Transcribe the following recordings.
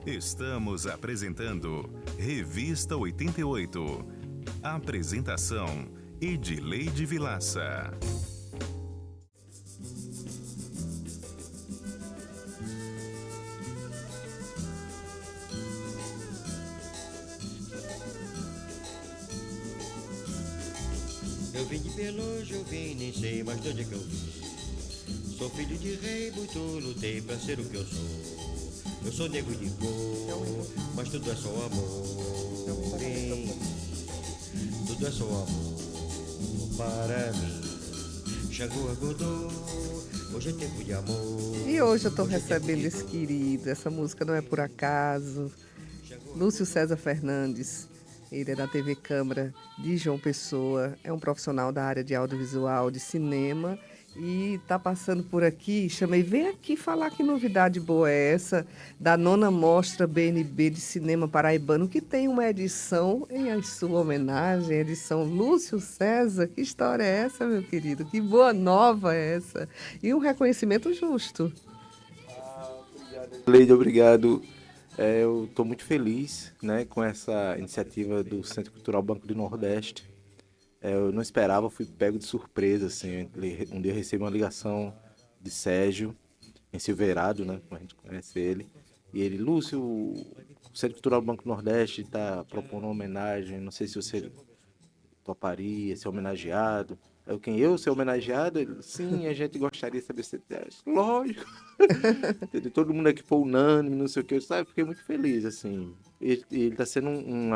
Estamos apresentando Revista 88. Apresentação: Edileide Vilaça. Eu vim de Pelourinho, eu vim, nem sei mais de onde é que eu vim. Sou filho de rei, muito lutei pra ser o que eu sou. Eu sou negro de cor, mas tudo é só amor em mim. Tudo é só amor para mim. Xangô acordou, hoje é tempo de amor. E hoje eu tô Hoje é tempo recebendo de esse dor. querido, essa música não é por acaso. Lúcio César Fernandes, ele é da TV Câmara de João Pessoa, é um profissional da área de audiovisual, de cinema, e tá passando por aqui, chamei, vem aqui falar que novidade boa é essa, da nona Mostra BNB de Cinema Paraibano, que tem uma edição em sua homenagem, edição Lúcio César. Que história é essa, meu querido? Que boa nova é essa? E um reconhecimento justo. Leide, obrigado. Eu estou muito feliz, né, com essa iniciativa do Centro Cultural Banco do Nordeste. Eu não esperava, fui pego de surpresa, assim. Um dia eu recebi uma ligação de Sérgio, em Silveirado, né, como a gente conhece ele. E ele, Lúcio, o Centro Cultural Banco do Nordeste está propondo uma homenagem, não sei se você toparia ser homenageado. Eu, quem eu ser homenageado? Ele, sim, a gente gostaria de saber se lógico. Todo mundo aqui foi unânime, não sei o que, sabe? Fiquei muito feliz, assim. Ele tá sendo um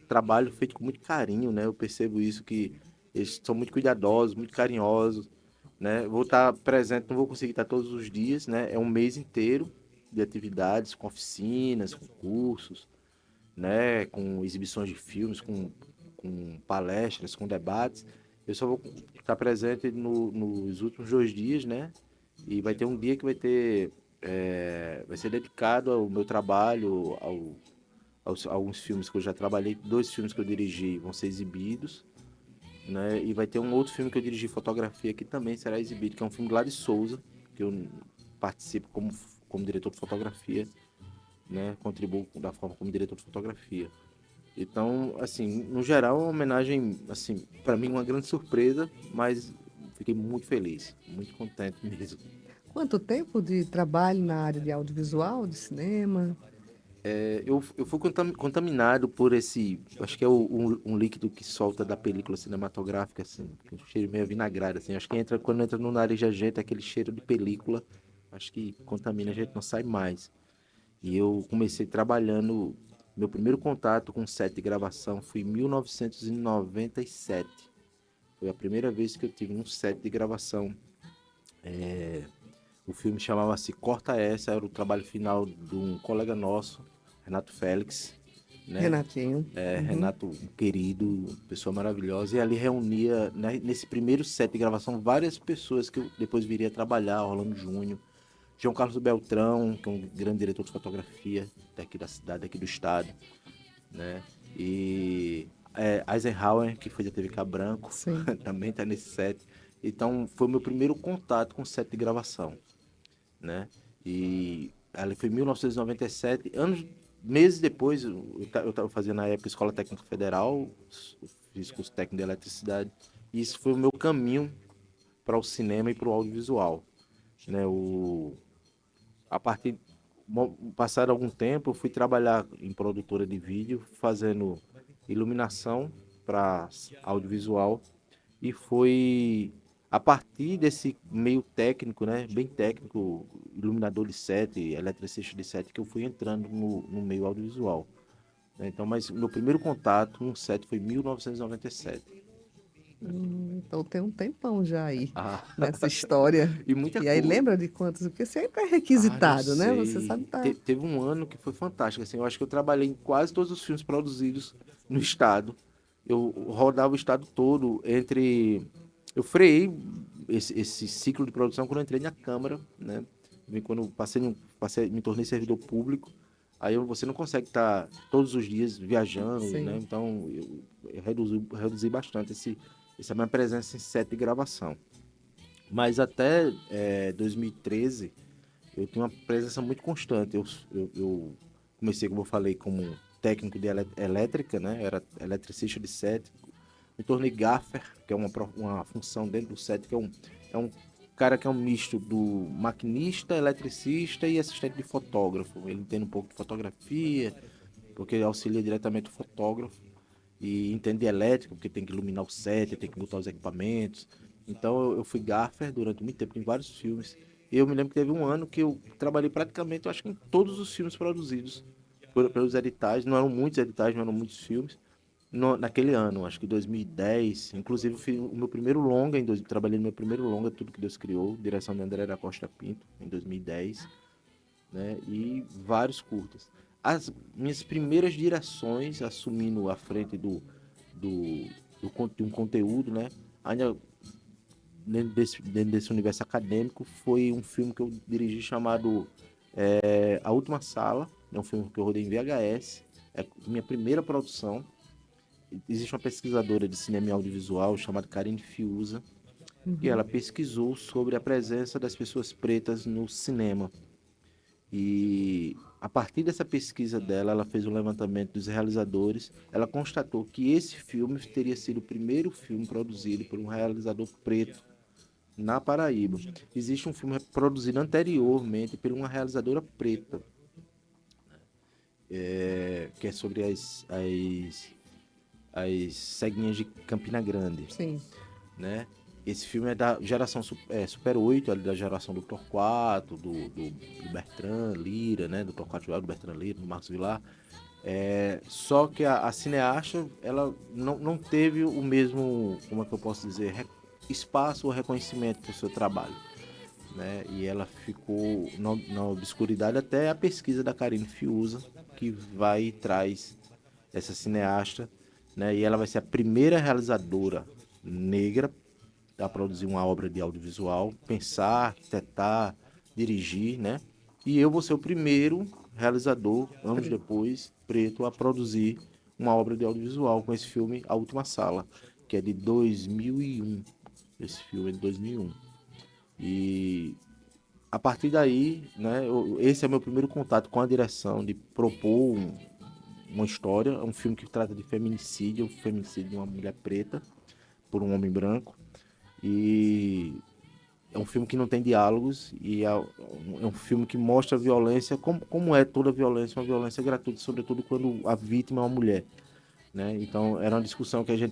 trabalho feito com muito carinho, né? Eu percebo isso, que eles são muito cuidadosos, muito carinhosos, né? Vou estar presente, não vou conseguir estar todos os dias, né? É um mês inteiro de atividades, com oficinas, com cursos, né? Com exibições de filmes, com palestras, com debates. Eu só vou estar presente nos últimos 2 dias, né? E vai ter um dia que vai ser dedicado ao meu trabalho, a alguns filmes que eu já trabalhei, 2 filmes que eu dirigi vão ser exibidos, né? E vai ter um outro filme que eu dirigi fotografia que também será exibido, que é um filme lá de Souza, que eu participo como diretor de fotografia, né? Contribuo da forma como diretor de fotografia. Então, assim, no geral, é uma homenagem, assim, para mim uma grande surpresa, mas fiquei muito feliz, muito contente mesmo. Quanto tempo de trabalho na área de audiovisual, de cinema? Eu fui contaminado por esse, acho que é um líquido que solta da película cinematográfica, assim, que é um cheiro meio avinagrado, assim. Acho que quando entra no nariz da gente, aquele cheiro de película, acho que contamina, a gente não sai mais. E eu comecei trabalhando, meu primeiro contato com set de gravação foi em 1997. Foi a primeira vez que eu tive um set de gravação. O filme chamava-se Corta Essa, era o trabalho final de um colega nosso, Renato Félix, né? Renatinho. Uhum. Renato, um querido, pessoa maravilhosa, e ali reunia, né, nesse primeiro set de gravação, várias pessoas que eu depois viria a trabalhar, Orlando Júnior, João Carlos Beltrão, que é um grande diretor de fotografia daqui da cidade, daqui do estado, né? E Eisenhower, que foi da TV Cabranco, Sim. também está nesse set. Então, foi o meu primeiro contato com set de gravação, né? E ali foi em 1997, meses depois, eu estava fazendo na época Escola Técnica Federal, fiz curso técnico de eletricidade, e isso foi o meu caminho para o cinema e para o audiovisual, né? A partir passado algum tempo, eu fui trabalhar em produtora de vídeo, fazendo iluminação para audiovisual, e foi a partir desse meio técnico, né, bem técnico, iluminador de set, eletricista de set, que eu fui entrando no meio audiovisual, né? Então, mas meu primeiro contato com o set foi em 1997. Então tem um tempão já aí Ah, nessa história. e muita E aí coisa. lembra de quantos? Porque sempre é Eu requisitado, né? Você sei. sabe tá. Teve um ano que foi fantástico, assim, eu acho que eu trabalhei em quase todos os filmes produzidos no estado. Eu rodava o estado todo entre... Eu freiei esse ciclo de produção quando eu entrei na Câmara, né? Quando eu me tornei servidor público, aí você não consegue estar todos os dias viajando, né? Sim. Então eu reduzi bastante essa minha presença em set de gravação. Mas até 2013 eu tinha uma presença muito constante. Eu comecei, como eu falei, como técnico de elétrica, né? Era eletricista de set. Me tornei gaffer, que é uma função dentro do set, que é um cara que é um misto do maquinista, eletricista e assistente de fotógrafo. Ele entende um pouco de fotografia, porque ele auxilia diretamente o fotógrafo. E entende de elétrica, porque tem que iluminar o set, tem que botar os equipamentos. Então eu fui gaffer durante muito tempo em vários filmes. E eu me lembro que teve um ano que eu trabalhei praticamente, eu acho que em todos os filmes produzidos pelos editais. Não eram muitos editais, não eram muitos filmes. Naquele ano, acho que 2010, inclusive eu fiz o meu primeiro longa, trabalhei no meu primeiro longa, Tudo que Deus Criou, direção de André da Costa Pinto, em 2010, né? E vários curtas. As minhas primeiras direções, assumindo a frente de um conteúdo, né? Ainda dentro desse universo acadêmico, foi um filme que eu dirigi chamado A Última Sala. É um filme que eu rodei em VHS, é minha primeira produção. Existe uma pesquisadora de cinema e audiovisual chamada Karine Fiuza, e ela pesquisou sobre a presença das pessoas pretas no cinema. E a partir dessa pesquisa dela, ela fez um levantamento dos realizadores. Ela constatou que esse filme teria sido o primeiro filme produzido por um realizador preto na Paraíba. Existe um filme produzido anteriormente por uma realizadora preta, que é sobre as ceguinhas de Campina Grande. Sim. Né? Esse filme é da geração Super 8, é da geração do Torquato, do Bertrand Lira, né? Do Torquato, do Bertrand Lira, do Marcos Vilar. Só que a cineasta, ela não teve o mesmo, como é que eu posso dizer, espaço ou reconhecimento para o seu trabalho. Né? E ela ficou na obscuridade até a pesquisa da Karine Fiuza, que vai e traz essa cineasta, né? E ela vai ser a primeira realizadora negra a produzir uma obra de audiovisual, pensar, arquitetar, dirigir, né? E eu vou ser o primeiro realizador, anos depois, preto, a produzir uma obra de audiovisual com esse filme A Última Sala, que é de 2001. Esse filme é de 2001. E a partir daí, né, esse é o meu primeiro contato com a direção, de propor uma história. É um filme que trata de feminicídio, o feminicídio de uma mulher preta por um homem branco. E é um filme que não tem diálogos, e é um filme que mostra a violência, como é toda violência, uma violência gratuita, sobretudo quando a vítima é uma mulher. Né? Então era uma discussão que eu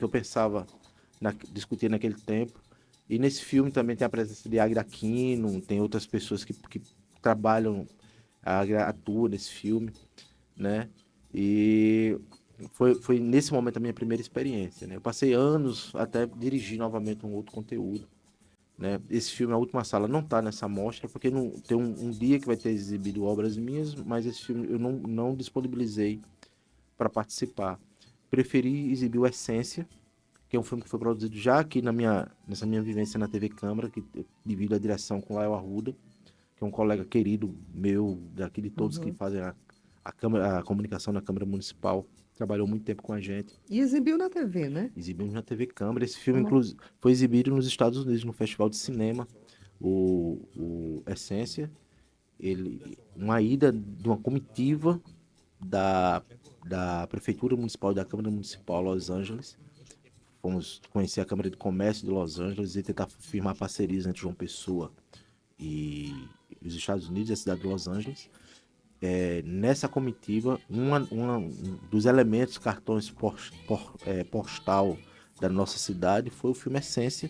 pensava discutir naquele tempo. E nesse filme também tem a presença de Agra Aquino, tem outras pessoas que trabalham, atuam nesse filme, né? E foi nesse momento a minha primeira experiência, né? Eu passei anos até dirigir novamente um outro conteúdo, né? Esse filme, A Última Sala, não está nessa mostra, porque não, tem um dia que vai ter exibido obras minhas, mas esse filme eu não disponibilizei para participar. Preferi exibir o Essência, que é um filme que foi produzido já aqui nessa minha vivência na TV Câmara, que eu divido a direção com o Lael Arruda, que é um colega querido meu, daqui de todos que fazem a comunicação na Câmara Municipal. Trabalhou muito tempo com a gente. E exibiu na TV, né? Exibimos na TV Câmara. Esse filme, inclusive, foi exibido nos Estados Unidos, no Festival de Cinema, o Essência. Uma ida de uma comitiva da Prefeitura Municipal, da Câmara Municipal Los Angeles. Fomos conhecer a Câmara de Comércio de Los Angeles e tentar firmar parcerias entre João Pessoa e os Estados Unidos e a cidade de Los Angeles. Nessa comitiva, um dos elementos, cartões postal da nossa cidade foi o filme Essência.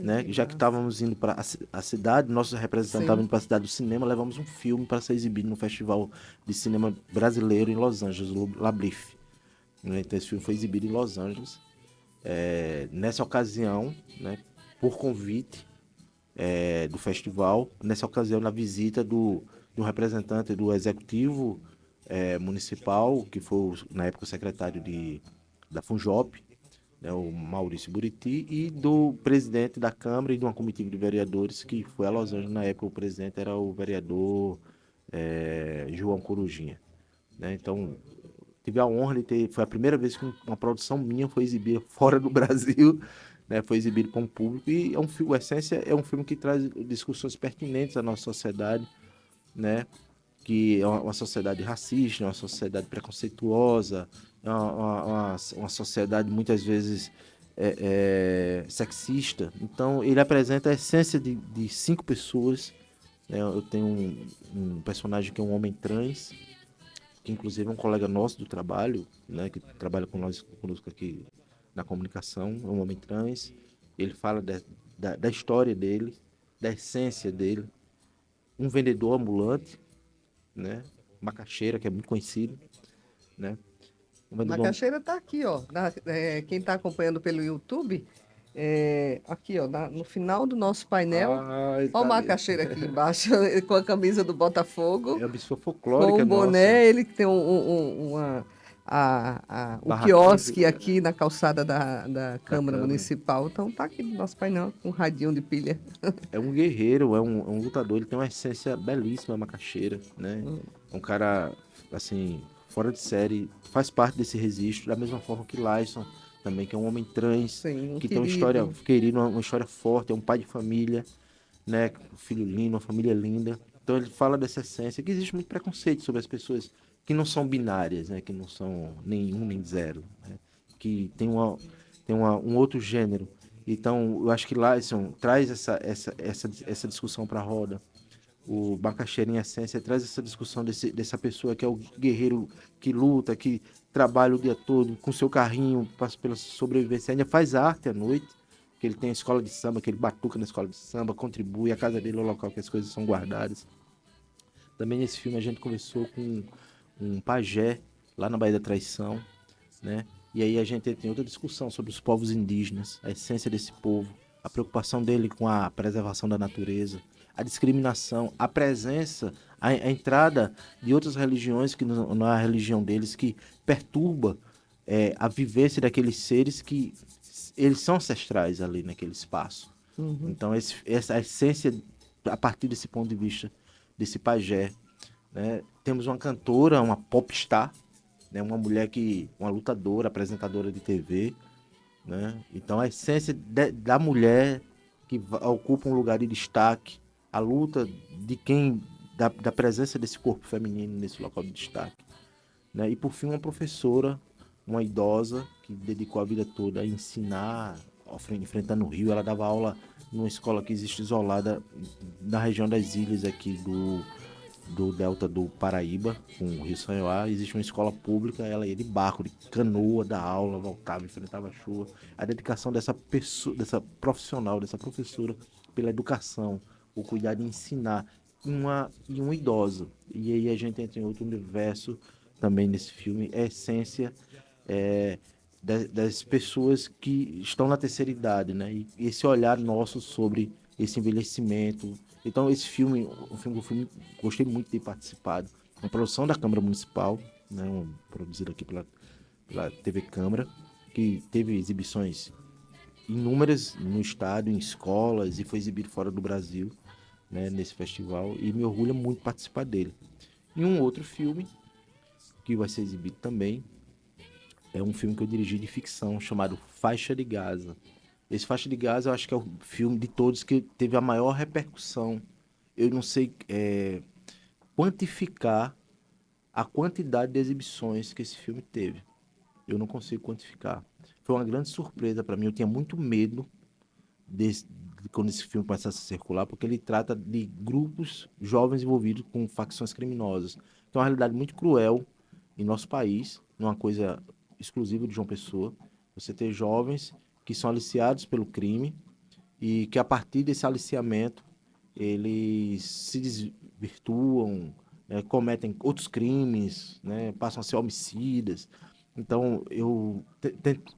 Né? Já que estávamos indo para a cidade, nossos representantes estavam indo para a cidade do cinema, levamos um filme para ser exibido no Festival de Cinema Brasileiro em Los Angeles, o Labrif. Então esse filme foi exibido em Los Angeles. Nessa ocasião, né, por convite do festival, nessa ocasião, na visita de um representante do executivo municipal, que foi na época o secretário da Funjop, né, o Maurício Buriti, e do presidente da Câmara e de uma comitiva de vereadores que foi a Los Angeles. Na época o presidente era o vereador João Corujinha. Né? Então tive a honra foi a primeira vez que uma produção minha foi exibida fora do Brasil, né? Foi exibido para um público, e o Essência é um filme que traz discussões pertinentes à nossa sociedade, né? que é uma sociedade racista, uma sociedade preconceituosa, uma sociedade muitas vezes sexista. Então, ele apresenta a essência de 5 pessoas. Né? Eu tenho um personagem que é um homem trans, que inclusive é um colega nosso do trabalho, né? Que trabalha conosco aqui na comunicação, é um homem trans. Ele fala da história dele, da essência dele. Um vendedor ambulante, né? Macaxeira, que é muito conhecido, né? Um vendedor... Macaxeira está aqui, ó. Quem está acompanhando pelo YouTube, aqui, ó, no final do nosso painel. Ah, Ó, o tá ali. Macaxeira aqui embaixo, com a camisa do Botafogo, É uma pessoa com folclórica um nossa. boné. Ele que tem o Barraquinha quiosque aqui na calçada da Câmara Câmara. Municipal. Então tá aqui no nosso painel com um radinho de pilha. É um guerreiro, é um lutador, ele tem uma essência belíssima, Macaxeira, né? É um cara, assim, fora de série, faz parte desse registro, da mesma forma que Lyson, também, que é um homem trans, Sim, um que tem uma querido. história querida, uma história forte, é um pai de família, né? Um filho lindo, uma família linda. Então ele fala dessa essência, que existe muito preconceito sobre as pessoas que não são binárias, né? Que não são nem um nem zero, né? Que tem um outro gênero. Então, eu acho que Lyson traz essa discussão para a roda. O Macaxeira, em essência, traz essa discussão dessa pessoa que é o guerreiro que luta, que trabalha o dia todo com seu carrinho, passa pela sobrevivência, ainda faz arte à noite, que ele tem a escola de samba, que ele batuca na escola de samba, contribui, a casa dele é o local que as coisas são guardadas. Também nesse filme a gente conversou com um pajé, lá na Baía da Traição, né? E aí a gente tem outra discussão sobre os povos indígenas, a essência desse povo, a preocupação dele com a preservação da natureza, a discriminação, a presença, a entrada de outras religiões que não é a religião deles, que perturba a vivência daqueles seres que eles são ancestrais ali naquele espaço. Então essa essência, a partir desse ponto de vista desse pajé, né? Temos uma cantora, uma popstar, né? Uma mulher uma lutadora, apresentadora de TV, né? Então a essência da mulher que ocupa um lugar de destaque, a luta da presença desse corpo feminino nesse local de destaque, né? E por fim uma professora, uma idosa que dedicou a vida toda a ensinar, enfrentando o rio. Ela dava aula numa escola que existe isolada na região das ilhas aqui do delta do Paraíba, com o Rio Sanhoá. Existe uma escola pública, ela ia de barco, de canoa, da aula, voltava, enfrentava a chuva. A dedicação dessa pessoa, dessa profissional, dessa professora pela educação, o cuidar de ensinar e uma idosa. E aí a gente entra em outro universo também nesse filme, é a essência das pessoas que estão na terceira idade, né? E esse olhar nosso sobre esse envelhecimento. Então esse filme, gostei muito de ter participado. Uma produção da Câmara Municipal, né? Produzido aqui pela TV Câmara, que teve exibições inúmeras no estado, em escolas, e foi exibido fora do Brasil, né? Nesse festival, e me orgulha muito participar dele. E um outro filme que vai ser exibido também é um filme que eu dirigi de ficção, chamado Faixa de Gaza. Esse Faixa de Gaza eu acho que é o filme de todos que teve a maior repercussão. Eu não sei quantificar a quantidade de exibições que esse filme teve. Eu não consigo quantificar. Foi uma grande surpresa para mim. Eu tinha muito medo de quando esse filme começasse a circular, porque ele trata de grupos jovens envolvidos com facções criminosas. Então é uma realidade muito cruel em nosso país, não é uma coisa exclusiva de João Pessoa. Você ter jovens que são aliciados pelo crime e que a partir desse aliciamento eles se desvirtuam, cometem outros crimes, né, passam a ser homicidas. Então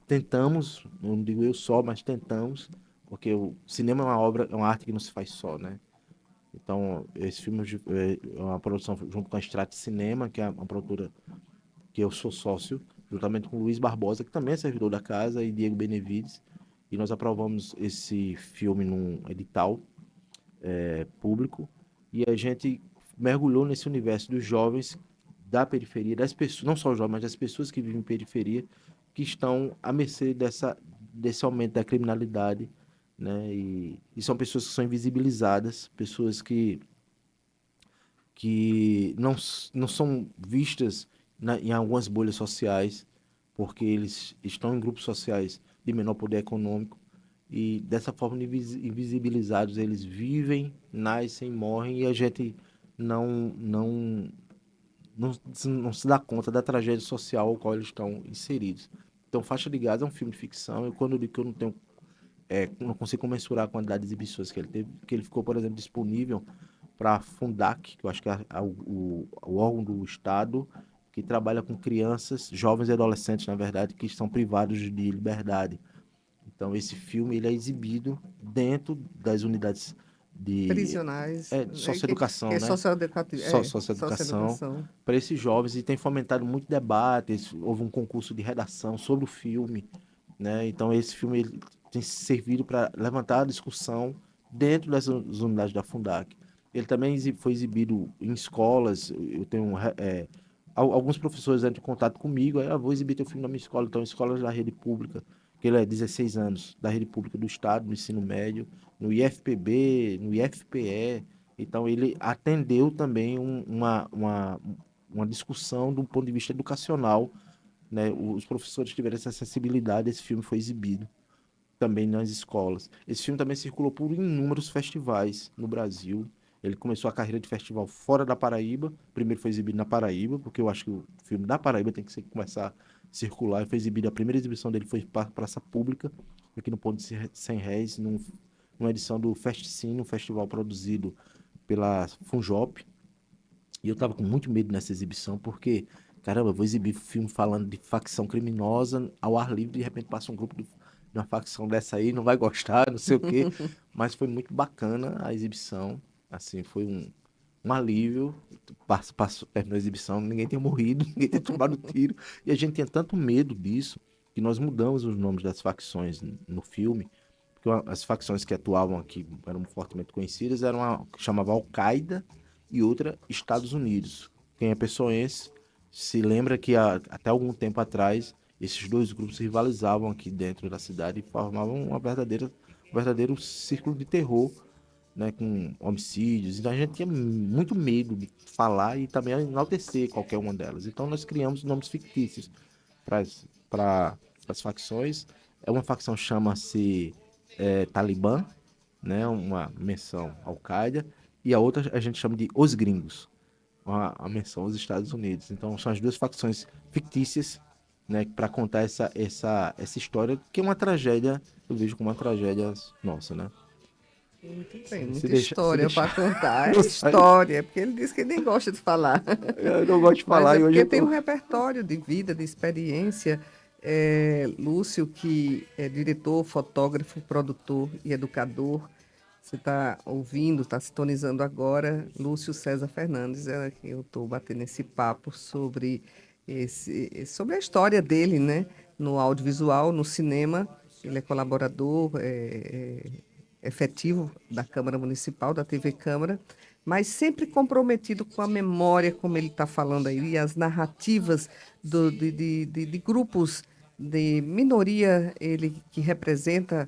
tentamos, não digo eu só, mas tentamos, porque o cinema é uma arte que não se faz só, né? Então esse filme é uma produção junto com a Strat Cinema, que é uma produtora que eu sou sócio, juntamente com Luiz Barbosa, que também é servidor da casa, e Diego Benevides, e nós aprovamos esse filme num edital público, e a gente mergulhou nesse universo dos jovens da periferia, das pessoas, não só os jovens, mas das pessoas que vivem em periferia, que estão à mercê desse aumento da criminalidade, né? E são pessoas que são invisibilizadas, pessoas que que não são vistas em algumas bolhas sociais, porque eles estão em grupos sociais de menor poder econômico, e dessa forma invisibilizados, eles vivem, nascem, morrem, e a gente não, não, não se dá conta da tragédia social ao qual eles estão inseridos. Então, Faixa de Gaza é um filme de ficção, e quando eu digo que eu não consigo mensurar a quantidade de exibições que ele teve, porque ele ficou, por exemplo, disponível para a Fundac, que eu acho que é o órgão do Estado que trabalha com crianças, jovens e adolescentes, na verdade, que estão privados de liberdade. Então, esse filme ele é exibido dentro das unidades Prisionais. de socioeducação, É né? socioeducativo. Socioeducação para esses jovens, e tem fomentado muito debate. Houve um concurso de redação sobre o filme, né? Então, esse filme ele tem servido para levantar a discussão dentro das unidades da Fundac. Ele também foi exibido em escolas. Eu tenho alguns professores entram em contato comigo, aí, vou exibir teu filme na minha escola. Então, escolas da rede pública, que ele é 16 anos, da rede pública do Estado, no ensino médio, no IFPB, no IFPE. Então, ele atendeu também uma discussão do ponto de vista educacional, né? Os professores tiveram essa acessibilidade, esse filme foi exibido também nas escolas. Esse filme também circulou por inúmeros festivais no Brasil. Ele começou a carreira de festival fora da Paraíba. Primeiro foi exibido na Paraíba, porque eu acho que o filme da Paraíba tem que começar a circular. E foi exibido, a primeira exibição dele foi para Praça Pública, aqui no Ponto de 100 Réis, numa edição do Festcine, um festival produzido pela Funjop. E eu tava com muito medo nessa exibição, porque, caramba, eu vou exibir filme falando de facção criminosa ao ar livre, de repente passa um grupo de uma facção dessa aí, não vai gostar, não sei o quê. Mas foi muito bacana a exibição. Assim, foi um alívio. Terminou a exibição, ninguém tinha morrido, ninguém tinha tomado tiro. E a gente tinha tanto medo disso, que nós mudamos os nomes das facções no filme. Porque as facções que atuavam aqui, eram fortemente conhecidas, eram uma que chamava Al-Qaeda e outra Estados Unidos. Quem é pessoense se lembra que até algum tempo atrás esses dois grupos rivalizavam aqui dentro da cidade e formavam um verdadeiro círculo de terror, né, com homicídios. Então a gente tinha muito medo de falar e também enaltecer qualquer uma delas. Então nós criamos nomes fictícios para as facções. Uma facção chama-se Talibã, né, uma menção ao Al-Qaeda, e a outra a gente chama de Os Gringos, a menção aos Estados Unidos. Então são as duas facções fictícias, né, para contar essa história, que é uma tragédia, eu vejo como uma tragédia nossa, né? Muito bem, muita história para contar. É história, porque ele disse que nem gosta de falar. Eu não gosto de falar. Mas porque tem um repertório de vida, de experiência. Lúcio, que é diretor, fotógrafo, produtor e educador. Você está ouvindo, está sintonizando agora. Lúcio César Fernandes, eu estou batendo esse papo sobre a história dele, né? No audiovisual, no cinema. Ele é colaborador efetivo da Câmara Municipal, da TV Câmara, mas sempre comprometido com a memória, como ele está falando aí, e as narrativas de grupos de minoria, ele que representa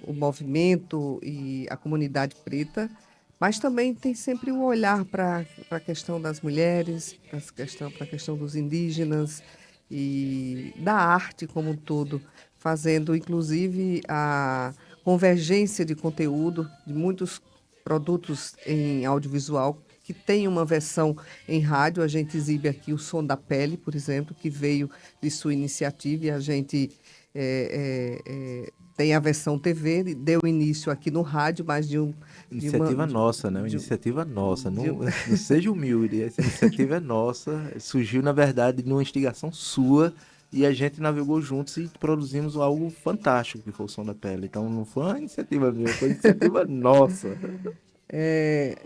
o movimento e a comunidade preta, mas também tem sempre um olhar para a questão das mulheres, para a questão dos indígenas e da arte como um todo, fazendo inclusive a convergência de conteúdo de muitos produtos em audiovisual que tem uma versão em rádio. A gente exibe aqui o Som da Pele, por exemplo, que veio de sua iniciativa, e a gente tem a versão TV, deu início aqui no rádio, mas iniciativa nossa, né? Iniciativa nossa, não seja humilde, essa iniciativa é nossa, surgiu na verdade numa instigação sua, e a gente navegou juntos e produzimos algo fantástico, que foi o Som da Pele. Então não foi uma iniciativa minha, foi uma iniciativa nossa.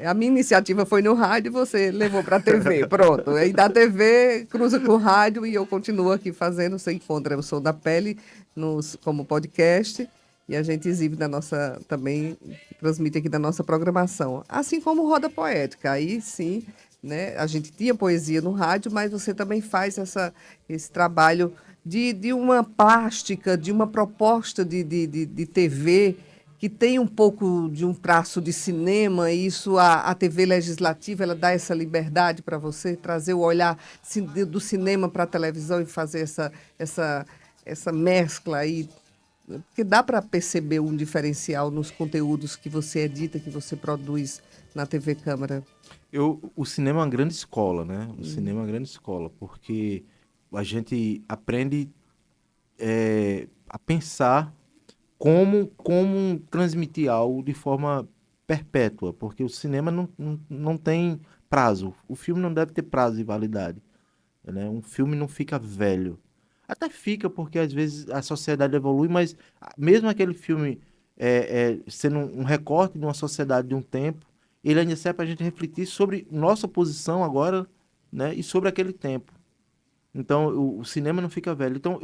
A minha iniciativa foi no rádio e você levou para a TV, pronto. Aí da TV cruza com o rádio e eu continuo aqui fazendo. Você encontra o Som da Pele como podcast, e a gente exibe também transmite aqui da nossa programação. Assim como Roda Poética, aí sim, né? A gente tinha poesia no rádio, mas você também faz esse trabalho de uma plástica, de uma proposta de TV que tem um pouco de um traço de cinema, e isso a TV legislativa ela dá essa liberdade para você trazer o olhar do cinema para a televisão e fazer essa mescla aí, porque dá para perceber um diferencial nos conteúdos que você edita, que você produz na TV Câmara. O cinema é uma grande escola, né? O cinema é uma grande escola, porque a gente aprende a pensar como transmitir algo de forma perpétua, porque o cinema não tem prazo. O filme não deve ter prazo de validade, né? Um filme não fica velho. Até fica, porque às vezes a sociedade evolui, mas mesmo aquele filme sendo um recorte de uma sociedade de um tempo, ele ainda serve para a gente refletir sobre nossa posição agora, né? E sobre aquele tempo. Então, o cinema não fica velho. Então,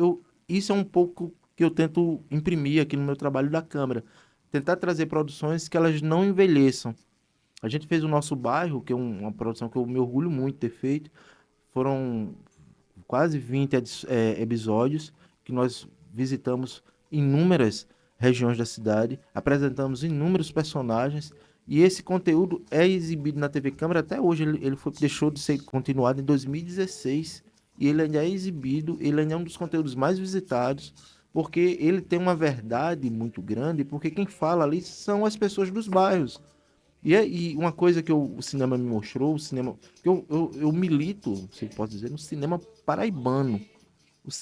isso é um pouco que eu tento imprimir aqui no meu trabalho da Câmara. Tentar trazer produções que elas não envelheçam. A gente fez o Nosso Bairro, que é uma produção que eu me orgulho muito de ter feito. Foram quase 20 episódios que nós visitamos inúmeras regiões da cidade, apresentamos inúmeros personagens, e esse conteúdo é exibido na TV Câmara até hoje. Ele deixou de ser continuado em 2016, e ele ainda é exibido, ele ainda é um dos conteúdos mais visitados, porque ele tem uma verdade muito grande, porque quem fala ali são as pessoas dos bairros. E uma coisa que o cinema me mostrou, que eu milito, se eu posso dizer, no cinema paraibano.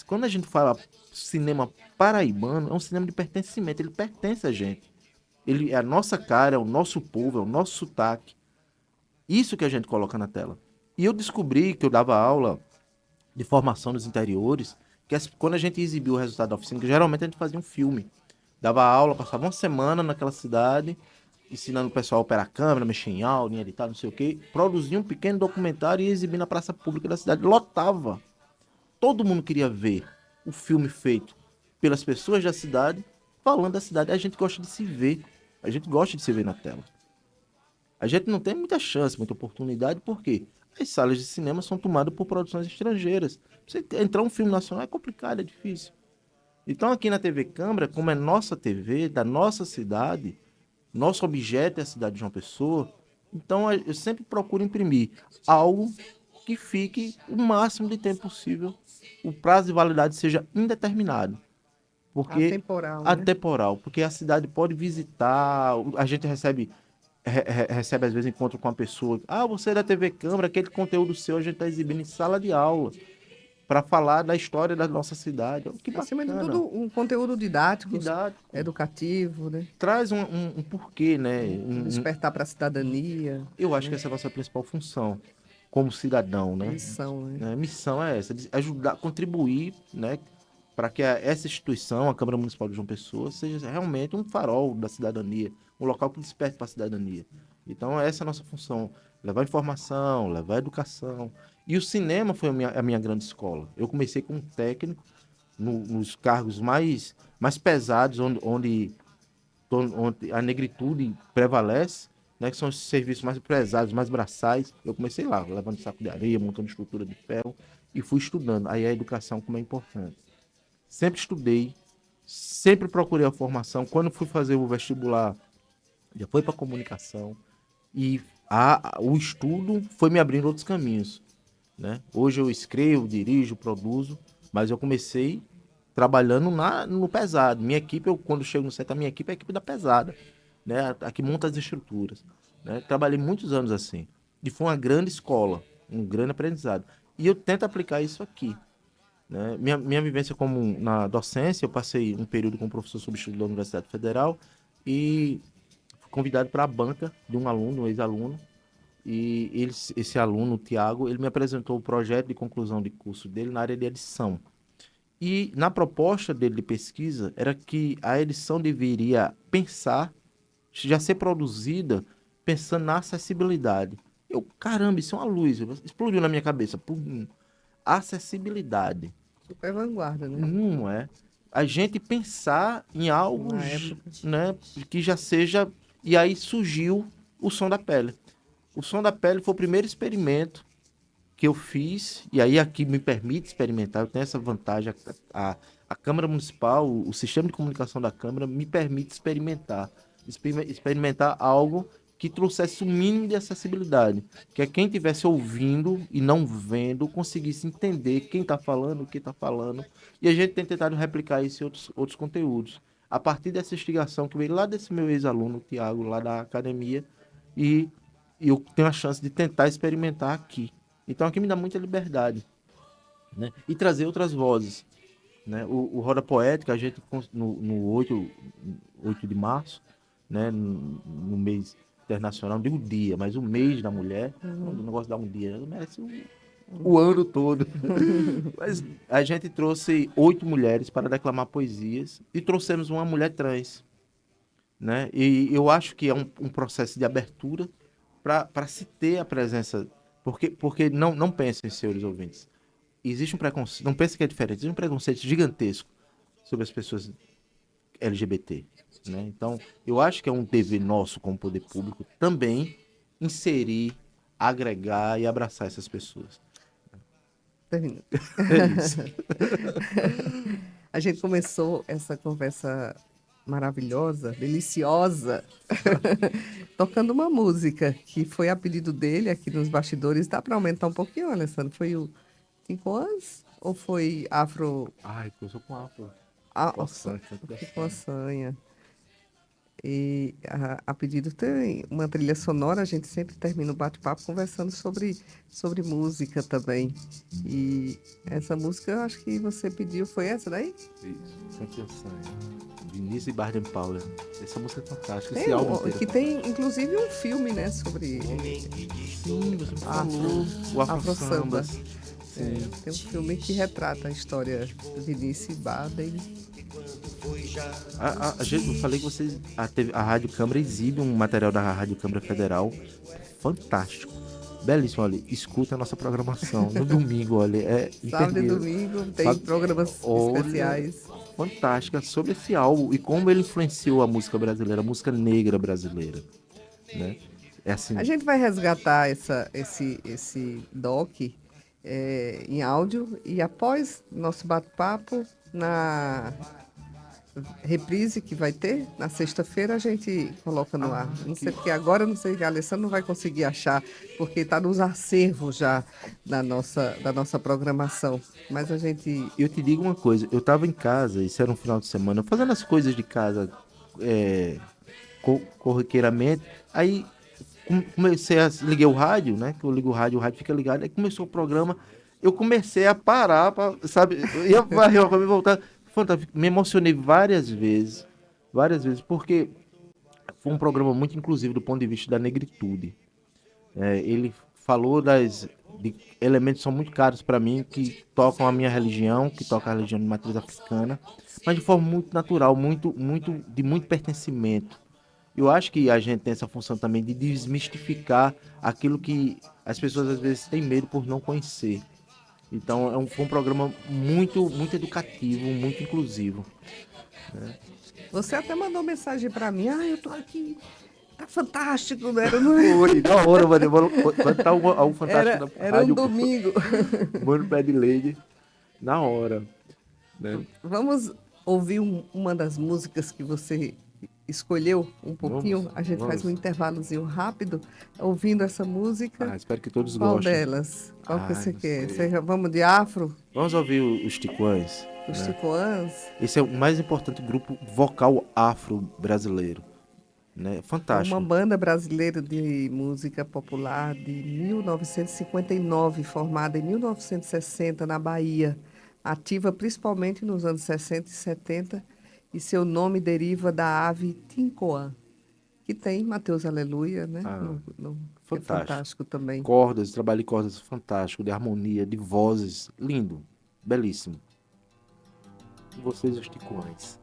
Quando a gente fala cinema paraibano, é um cinema de pertencimento, ele pertence a gente. Ele é a nossa cara, é o nosso povo, é o nosso sotaque. Isso que a gente coloca na tela. E eu descobri que eu dava aula de formação nos interiores, que quando a gente exibiu o resultado da oficina, que geralmente a gente fazia um filme. Dava aula, passava uma semana naquela cidade, ensinando o pessoal a operar a câmera, mexer em áudio, editar, não sei o quê. Produzia um pequeno documentário e exibia na praça pública da cidade. Lotava. Todo mundo queria ver o filme feito pelas pessoas da cidade, falando da cidade. A gente gosta de se ver. A gente gosta de se ver na tela. A gente não tem muita chance, muita oportunidade, porque as salas de cinema são tomadas por produções estrangeiras. Você entrar um filme nacional é complicado, é difícil. Então aqui na TV Câmara, como é nossa TV, da nossa cidade, nosso objeto é a cidade de João Pessoa, então eu sempre procuro imprimir algo que fique o máximo de tempo possível, o prazo de validade seja indeterminado. Porque Atemporal, né? Atemporal, porque a cidade pode visitar, a gente recebe às vezes encontro com uma pessoa, você é da TV Câmara, aquele conteúdo seu a gente está exibindo em sala de aula, para falar da história da nossa cidade. Que bacana. Acima de tudo, um conteúdo didático, educativo, né? Traz um porquê, né? Despertar para a cidadania. Eu acho que essa é a nossa principal função, como cidadão, né? Missão, né? A missão é essa, de ajudar, contribuir, né? Para que essa instituição, a Câmara Municipal de João Pessoa, seja realmente um farol da cidadania, um local que desperte para a cidadania. Então, essa é a nossa função, levar informação, levar educação. E o cinema foi a minha grande escola. Eu comecei como técnico nos cargos mais pesados, onde a negritude prevalece, né, que são os serviços mais pesados, mais braçais. Eu comecei lá, levando saco de areia, montando estrutura de ferro, e fui estudando. Aí a educação como é importante. Sempre estudei, sempre procurei a formação. Quando fui fazer o vestibular, já foi para comunicação, e o estudo foi me abrindo outros caminhos, né? Hoje eu escrevo, dirijo, produzo, mas eu comecei trabalhando no pesado. Minha equipe, quando chego no set, a minha equipe é a equipe da pesada, né? A que monta as estruturas, né? Trabalhei muitos anos assim, e foi uma grande escola, um grande aprendizado. E eu tento aplicar isso aqui, né? Minha vivência como na docência, eu passei um período como professor substituto da Universidade Federal e fui convidado para a banca de um aluno, um ex-aluno, e esse aluno, o Tiago, ele me apresentou o projeto de conclusão de curso dele na área de edição. E na proposta dele de pesquisa era que a edição deveria já ser produzida pensando na acessibilidade. Caramba, isso é uma luz, explodiu na minha cabeça. Pum, acessibilidade. Super vanguarda, né? Não é. A gente pensar em algo, né, que já seja... E aí surgiu o Som da Pele. O Som da Pele foi o primeiro experimento que eu fiz, e aí aqui me permite experimentar, eu tenho essa vantagem, a a Câmara Municipal, o sistema de comunicação da Câmara me permite experimentar algo que trouxesse o mínimo de acessibilidade, que é quem estivesse ouvindo e não vendo conseguisse entender quem está falando, o que está falando, e a gente tem tentado replicar isso em outros conteúdos. A partir dessa instigação que veio lá desse meu ex-aluno, o Tiago, lá da academia, e eu tenho a chance de tentar experimentar aqui. Então aqui me dá muita liberdade, né? E trazer outras vozes, né? O Roda Poética, a gente no 8 de março, né? No mês internacional, não digo dia, mas o mês da mulher, o negócio dá um dia, merece o ano todo. Mas a gente trouxe 8 mulheres para declamar poesias e trouxemos uma mulher trans, né? E eu acho que é um processo de abertura para se ter a presença, porque não pensem, senhores ouvintes, existe um preconceito, não pense que é diferente, existe um preconceito gigantesco sobre as pessoas LGBT, né? Então, eu acho que é um dever nosso como poder público também inserir, agregar e abraçar essas pessoas. Termina. É isso. A gente começou essa conversa maravilhosa, deliciosa, tocando uma música que foi a pedido dele aqui nos bastidores. Dá para aumentar um pouquinho, Alessandro? Foi o 5 anos ou foi Afro? Ai, começou com afro. Com a sanha. E a pedido tem uma trilha sonora, a gente sempre termina o bate-papo conversando sobre música também. E essa música, eu acho que você pediu, foi essa daí? Isso, sempre a sanha. Vinícius e Baden-Powell. Essa música é fantástica, esse Tem, álbum inteiro. que tem, inclusive, um filme, né, sobre Sim, você falou. O Afro Samba. tem um filme que retrata a história do Vinícius e Baden. Eu falei que vocês, a Rádio Câmara exibe um material da Rádio Câmara Federal fantástico, belíssimo. Olha, escuta a nossa programação no domingo, olha, Sábado e imperdível. domingo tem programas especiais. Fantástica sobre esse álbum e como ele influenciou a música brasileira, a música negra brasileira, né? É assim. A gente vai resgatar esse doc em áudio e após nosso bate-papo na reprise que vai ter na sexta-feira a gente coloca no ar. Não sei porque agora, não sei que a Alessandra não vai conseguir achar porque está nos acervos já da nossa programação. Mas a gente... Eu te digo uma coisa, eu estava em casa, isso era um final de semana, fazendo as coisas de casa corriqueiramente, aí liguei o rádio, né? Que eu ligo o rádio fica ligado, aí começou o programa, eu comecei a parar, sabe? Eu ia varrer para me voltar. Fantástico. Me emocionei várias vezes, porque foi um programa muito inclusivo do ponto de vista da negritude. Ele falou de elementos que são muito caros para mim, que tocam a minha religião, que tocam a religião de matriz africana, mas de forma muito natural, de muito pertencimento. Eu acho que a gente tem essa função também de desmistificar aquilo que as pessoas às vezes têm medo por não conhecer. Então, foi um programa muito, muito educativo, muito inclusivo, né? Você até mandou mensagem para mim. Eu tô aqui, tá fantástico, né? Não... Foi, na hora, mano, quando tá algo fantástico na era rádio, um domingo. Mano, pé de lady, na hora, né? Vamos ouvir uma das músicas que você escolheu um pouquinho. A gente faz um intervalozinho rápido ouvindo essa música. Espero que todos Qual gostem. delas? Qual que você quer? Vamos de afro? Vamos ouvir os Tiquãs. Os Tiquãs. Esse é o mais importante grupo vocal afro brasileiro, né? Fantástico. Uma banda brasileira de música popular de 1959, formada em 1960 na Bahia, ativa principalmente nos anos 60 e 70, e seu nome deriva da ave tincoã, que tem Mateus Aleluia, né? Fantástico. É fantástico também. Cordas, trabalho de cordas fantástico, de harmonia, de vozes, lindo, belíssimo. E vocês, os Tiquãs.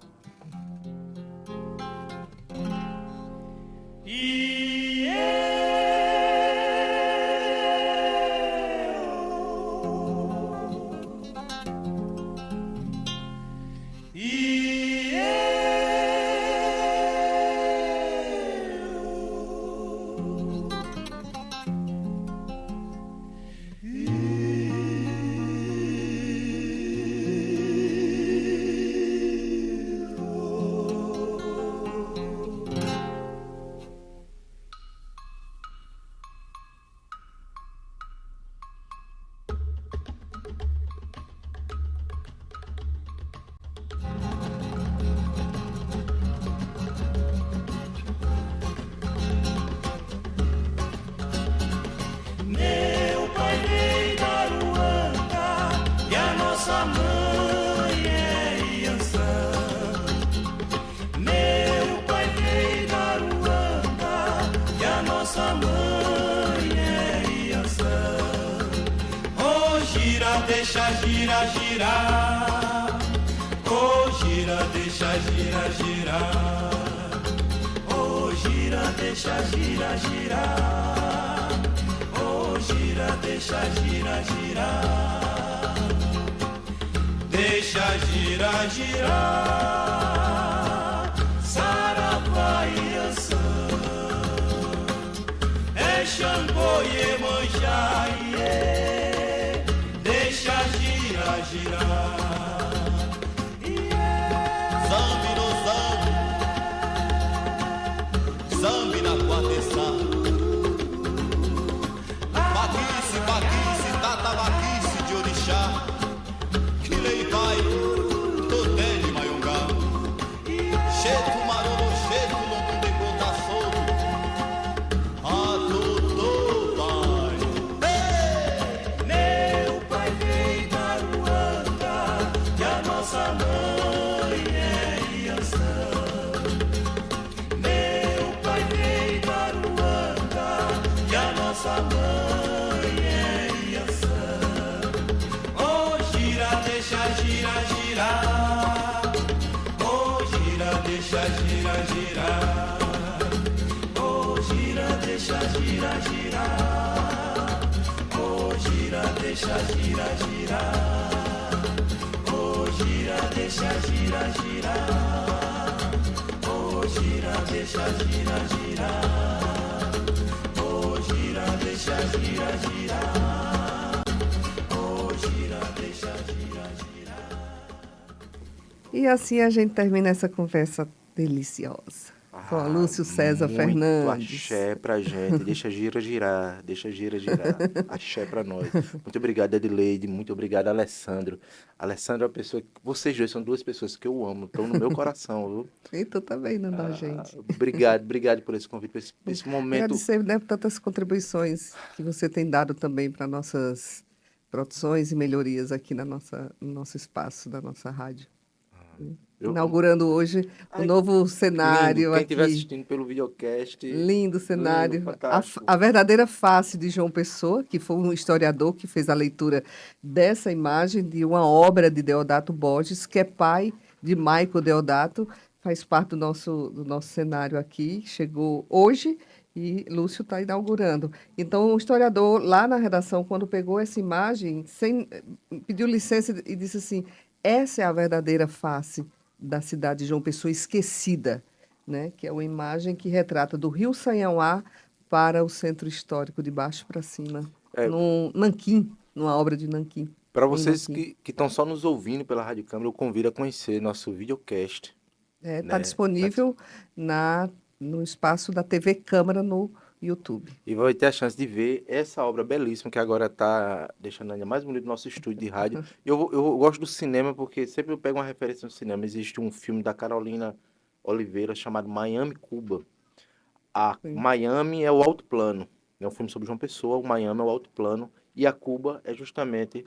gira, deixa girar, girar. Oh, gira, deixa girar, girar. Oh, gira, deixa girar, girar. Oh, gira, deixa girar, girar. Deixa girar, girar. Saravá e Ançã. É Xangô e Iemanjá, iê. Deixa girar, girar. Zambi no zambi, zambi na quateçá. Baquice, baquice, tata baquice de orixá. Que lei vai, toté de maiongá. Cheto, marolo, cheto, lombum de conta solto. A totô, pai. Meu pai veio da Ruanda, e a nossa mãe é Iançã. Meu pai veio da Ruanda, e a nossa mãe é Iançã. Oh, gira, deixa girar, girar. Oh, gira, deixa girar, girar. Oh, gira, deixa girar, girar. Oh, gira, deixa girar, girar. Oh, gira, deixa girar, girar. Oh, gira, deixa girar, girar. Oh, gira, deixa girar, girar. Oh, gira, deixa girar, girar. E assim a gente termina essa conversa deliciosa com a Lúcio César muito Fernandes. Axé pra gente, deixa gira girar, deixa gira girar, axé pra nós. Muito obrigado, Edileide, muito obrigado, Alessandro. Alessandro é uma pessoa, vocês dois são duas pessoas que eu amo, estão no meu coração, viu? E tu também, não dá, gente. Obrigado por esse convite, por esse momento. Agradecer, né, por tantas contribuições que você tem dado também para nossas produções e melhorias aqui no nosso espaço, da nossa rádio. Inaugurando hoje o novo cenário Lindo. Quem aqui. estiver assistindo pelo videocast. Lindo cenário. Fantástico. A verdadeira face de João Pessoa, que foi um historiador que fez a leitura dessa imagem de uma obra de Deodato Borges, que é pai de Maico Deodato, faz parte do nosso cenário aqui, chegou hoje e Lúcio está inaugurando. Então, o historiador, lá na redação, quando pegou essa imagem, pediu licença e disse assim, essa é a verdadeira face da cidade de João Pessoa esquecida, né? Que é uma imagem que retrata do Rio Sanhauá para o centro histórico, de baixo para cima, no Nanquim, numa obra de Nanquim. Para vocês que estão só nos ouvindo pela Rádio Câmara, eu convido a conhecer nosso videocast. Está disponível no espaço da TV Câmara no YouTube. E vai ter a chance de ver essa obra belíssima que agora está deixando ainda mais bonito o nosso estúdio de rádio. Eu gosto do cinema porque sempre eu pego uma referência no cinema. Existe um filme da Carolina Oliveira chamado Miami, Cuba. Miami é o alto plano. É um filme sobre João Pessoa, o Miami é o alto plano e a Cuba é justamente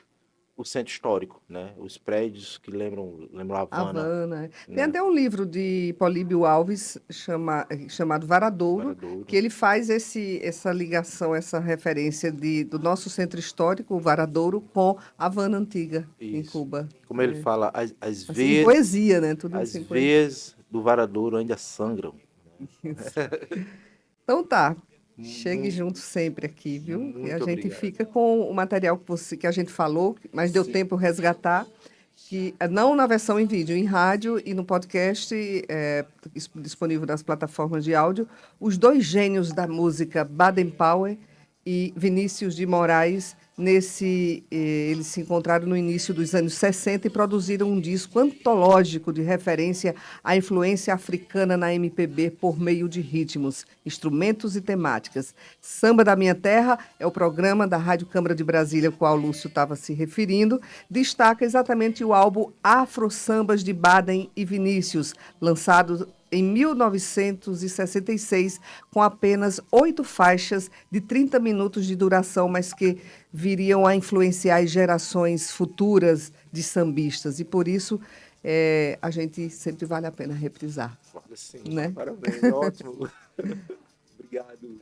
o centro histórico, né? Os prédios que lembram Havana. Havana. Tem até um livro de Políbio Alves chamado Varadouro, que ele faz essa ligação, essa referência do nosso centro histórico, o Varadouro, com Havana Antiga, em Cuba. Como ele fala, as assim, veias... poesia, né? Tudo as assim, veias do Varadouro ainda sangram. Então tá. Chegue junto sempre aqui, viu? Muito e a gente obrigado. fica com o material que a gente falou, mas deu tempo resgatar, que não na versão em vídeo, em rádio e no podcast disponível nas plataformas de áudio, os dois gênios da música, Baden Powell e Vinícius de Moraes, eles se encontraram no início dos anos 60 e produziram um disco antológico de referência à influência africana na MPB por meio de ritmos, instrumentos e temáticas. Samba da Minha Terra é o programa da Rádio Câmara de Brasília, ao qual o Lúcio estava se referindo, destaca exatamente o álbum Afro Sambas de Baden e Vinícius, lançado em 1966, com apenas 8 faixas de 30 minutos de duração, mas que viriam a influenciar as gerações futuras de sambistas. E por isso, a gente sempre vale a pena reprisar. Sim, né? Parabéns, ótimo. Obrigado.